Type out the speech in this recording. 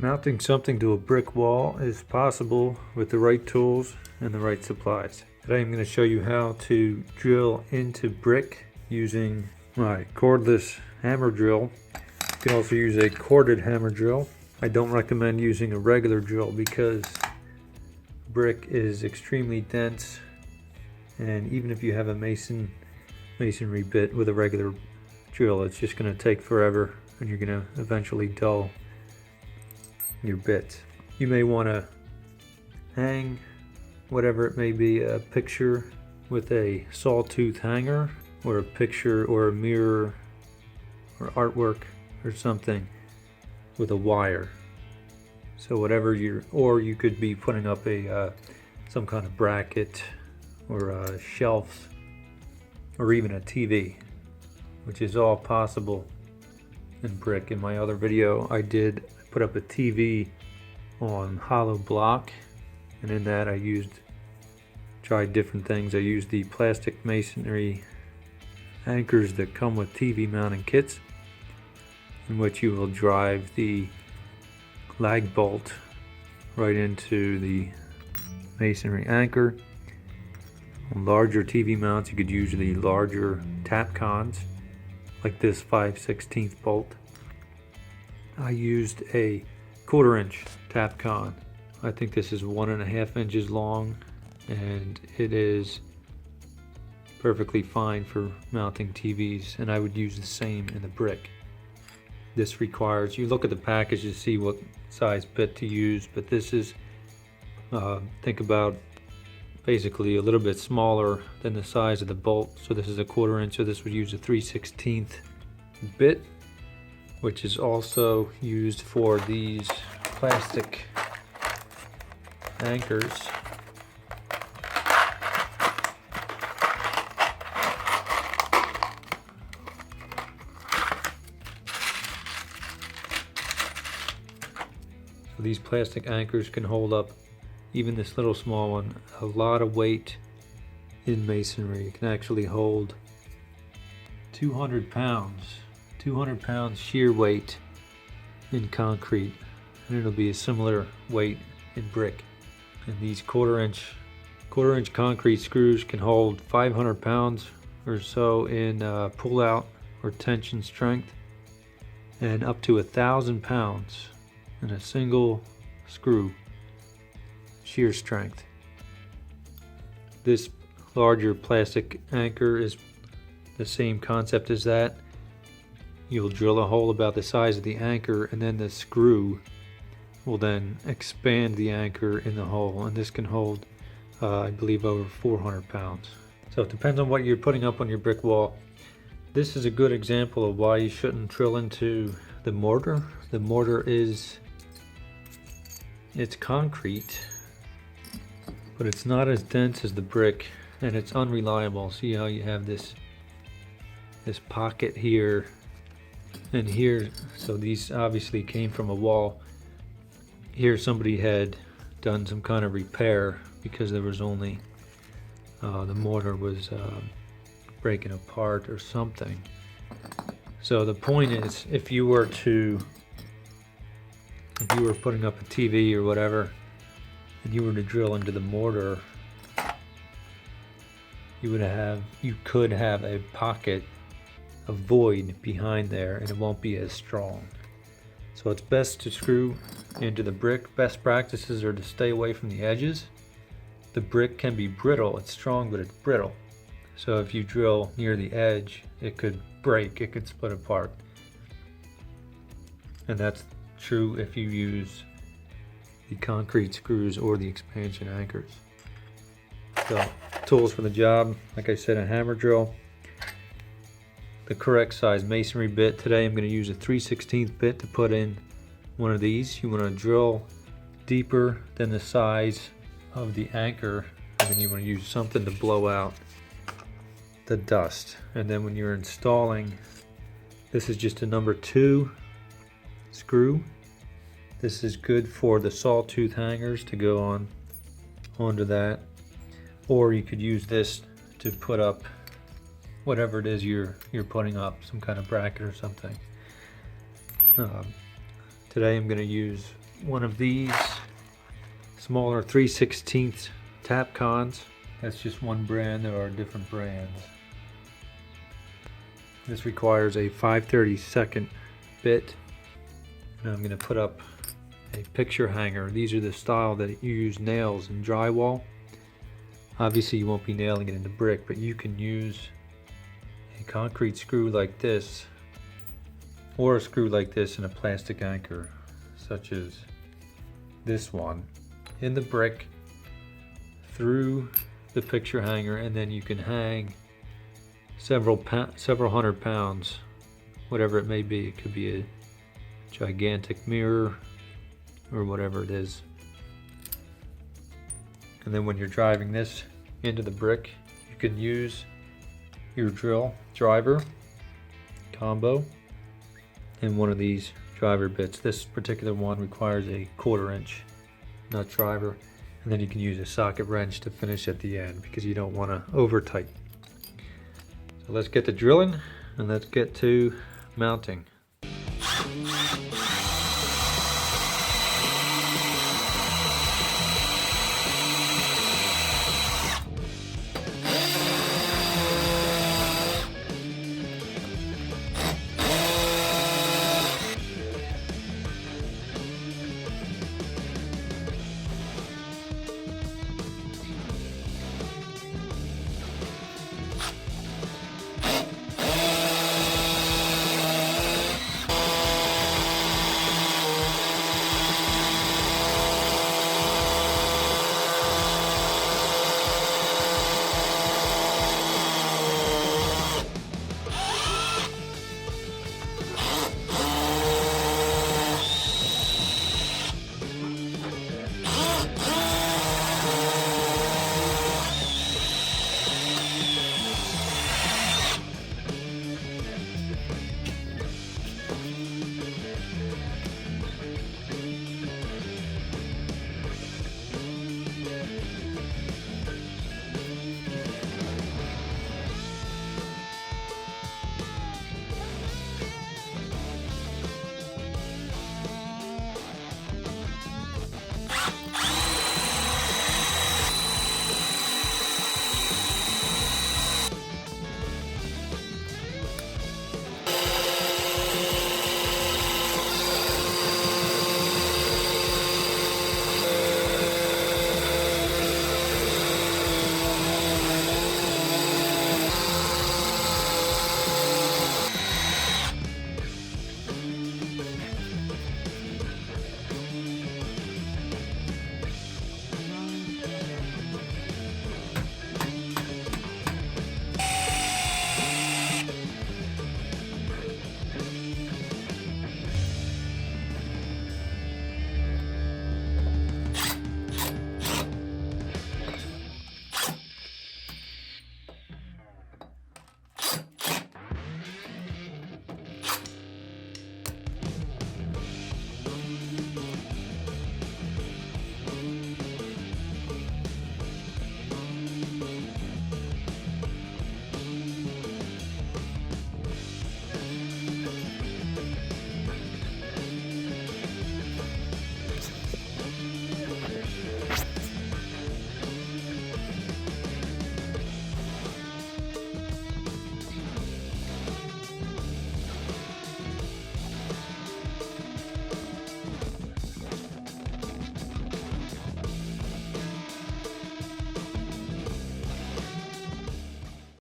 Mounting something to a brick wall is possible with the right tools and the right supplies. Today I'm going to show you how to drill into brick using my cordless hammer drill. You can also use a corded hammer drill. I don't recommend using a regular drill because brick is extremely dense, and even if you have a masonry bit with a regular drill, it's just going to take forever and you're going to eventually dull your bits. You may want to hang whatever it may be, a picture with a sawtooth hanger, or a picture or a mirror or artwork or something with a wire. So whatever or you could be putting up a some kind of bracket or a shelf or even a TV, which is all possible in brick. In my other video I did put up a TV on hollow block, and in that I tried different things. I used the plastic masonry anchors that come with TV mounting kits, in which you will drive the lag bolt right into the masonry anchor. On larger TV mounts you could use the larger tap cons like this 5/16 bolt. I used a 1/4 inch tap con. I think this is 1.5 inches long, and it is perfectly fine for mounting TVs, and I would use the same in the brick. This requires, you look at the package to see what size bit to use, but this is, think about basically a little bit smaller than the size of the bolt. So this is a 1/4 inch, so this would use a 3/16 bit, which is also used for these plastic anchors. So these plastic anchors can hold up, even this little small one, a lot of weight in masonry. It can actually hold 200 pounds shear weight in concrete, and it'll be a similar weight in brick. And these 1/4 inch concrete screws can hold 500 pounds or so in pull out or tension strength, and up to 1,000 pounds in a single screw shear strength. This larger plastic anchor is the same concept as that. You'll drill a hole about the size of the anchor, and then the screw will then expand the anchor in the hole, and this can hold I believe over 400 pounds. So it depends on what you're putting up on your brick wall. This is a good example of why you shouldn't drill into the mortar. The mortar it's concrete, but it's not as dense as the brick, and it's unreliable. See how you have this pocket here and here, so these obviously came from a wall. Here somebody had done some kind of repair because there was only the mortar was breaking apart or something. So the point is, if you were putting up a TV or whatever, and you were to drill into the mortar, you could have a pocket, a void behind there, and it won't be as strong. So it's best to screw into the brick. Best practices are to stay away from the edges. The brick can be brittle. It's strong, but it's brittle. So if you drill near the edge, it could break, it could split apart. And that's true if you use the concrete screws or the expansion anchors. So tools for the job, like I said, a hammer drill, the correct size masonry bit. Today I'm going to use a 3/16 bit to put in one of these. You want to drill deeper than the size of the anchor, and then you want to use something to blow out the dust. And then when you're installing, this is just a number 2 screw. This is good for the sawtooth hangers to go onto that, or you could use this to put up whatever it is you're putting up, some kind of bracket or something. Today I'm going to use one of these smaller 3/16 tap cons. That's just one brand. There are different brands. This requires a 5/32 bit. And I'm going to put up a picture hanger. These are the style that you use nails in drywall. Obviously you won't be nailing it into brick, but you can use a concrete screw like this or a screw like this in a plastic anchor, such as this one, in the brick through the picture hanger, and then you can hang several hundred pounds, whatever it may be. It could be a gigantic mirror or whatever it is. And then when you're driving this into the brick, you can use your drill driver combo and one of these driver bits. This particular one requires a 1/4 inch nut driver, and then you can use a socket wrench to finish at the end because you don't want to over tighten. So let's get to drilling and let's get to mounting.